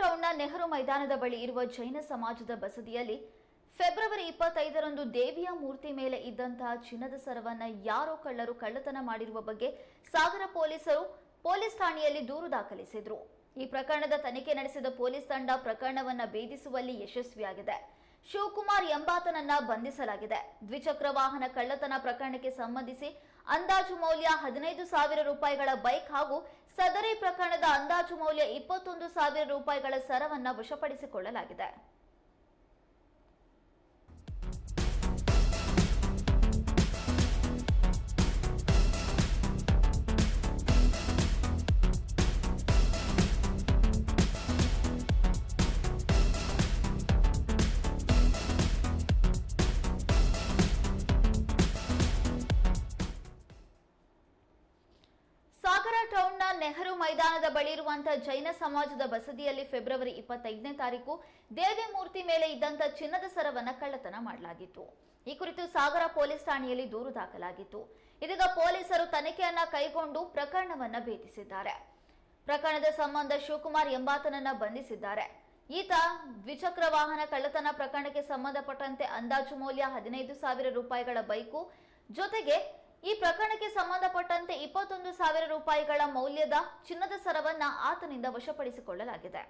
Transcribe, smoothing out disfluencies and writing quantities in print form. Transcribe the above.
ಟೌನ್ನ ನೆಹರು ಮೈದಾನದ ಬಳಿ ಇರುವ ಜೈನ ಸಮಾಜದ ಬಸದಿಯಲ್ಲಿ ಫೆಬ್ರವರಿ 25ರಂದು ದೇವಿಯ ಮೂರ್ತಿ ಮೇಲೆ ಇದ್ದಂತಹ ಚಿನ್ನದ ಸರವನ್ನ ಯಾರೋ ಕಳ್ಳರು ಕಳ್ಳತನ ಮಾಡಿರುವ ಬಗ್ಗೆ ಸಾಗರ ಪೊಲೀಸರು ಪೊಲೀಸ್ ಠಾಣೆಯಲ್ಲಿ ದೂರು ದಾಖಲಿಸಿದ್ರು. ಈ ಪ್ರಕರಣದ ತನಿಖೆ ನಡೆಸಿದ ಪೊಲೀಸ್ ತಂಡ ಪ್ರಕರಣವನ್ನ ಭೇದಿಸುವಲ್ಲಿ ಯಶಸ್ವಿಯಾಗಿದೆ. ಶಿವಕುಮಾರ್ ಎಂಬಾತನನ್ನ ಬಂಧಿಸಲಾಗಿದೆ. ದ್ವಿಚಕ್ರ ವಾಹನ ಕಳ್ಳತನ ಪ್ರಕರಣಕ್ಕೆ ಸಂಬಂಧಿಸಿ ಅಂದಾಜು ಮೌಲ್ಯ 15,000 ರೂಪಾಯಿಗಳ ಬೈಕ್ ಹಾಗೂ ಸದರಿ ಪ್ರಕರಣದ ಅಂದಾಜು ಮೌಲ್ಯ 21,000 ರೂಪಾಯಿಗಳ ಸರವನ್ನ ವಶಪಡಿಸಿಕೊಳ್ಳಲಾಗಿದೆ. ಸಾಗರ ಟೌನ್ನ ನೆಹರು ಮೈದಾನದ ಬಳಿ ಇರುವಂತಹ ಜೈನ ಸಮಾಜದ ಬಸದಿಯಲ್ಲಿ ಫೆಬ್ರವರಿ 25ನೇ ತಾರೀಕು ದೇವಿ ಮೂರ್ತಿ ಮೇಲೆ ಇದ್ದಂತ ಚಿನ್ನದ ಸರವನ್ನ ಕಳ್ಳತನ ಮಾಡಲಾಗಿತ್ತು. ಈ ಕುರಿತು ಸಾಗರ ಪೊಲೀಸ್ ಠಾಣೆಯಲ್ಲಿ ದೂರು ದಾಖಲಾಗಿತ್ತು. ಇದೀಗ ಪೊಲೀಸರು ತನಿಖೆಯನ್ನ ಕೈಗೊಂಡು ಪ್ರಕರಣವನ್ನ ಭೇದಿಸಿದ್ದಾರೆ. ಪ್ರಕರಣದ ಸಂಬಂಧ ಶಿವಕುಮಾರ್ ಎಂಬಾತನನ್ನ ಬಂಧಿಸಿದ್ದಾರೆ. ಈತ ದ್ವಿಚಕ್ರ ವಾಹನ ಕಳ್ಳತನ ಪ್ರಕರಣಕ್ಕೆ ಸಂಬಂಧಪಟ್ಟಂತೆ ಅಂದಾಜು ಮೌಲ್ಯ 15,000 ರೂಪಾಯಿಗಳ ಬೈಕು ಜೊತೆಗೆ ಈ ಪ್ರಕರಣಕ್ಕೆ ಸಂಬಂಧಪಟ್ಟಂತೆ 21,000 ರೂಪಾಯಿಗಳ ಮೌಲ್ಯದ ಚಿನ್ನದ ಸರವನ್ನ ಆತನಿಂದ ವಶಪಡಿಸಿಕೊಳ್ಳಲಾಗಿದೆ.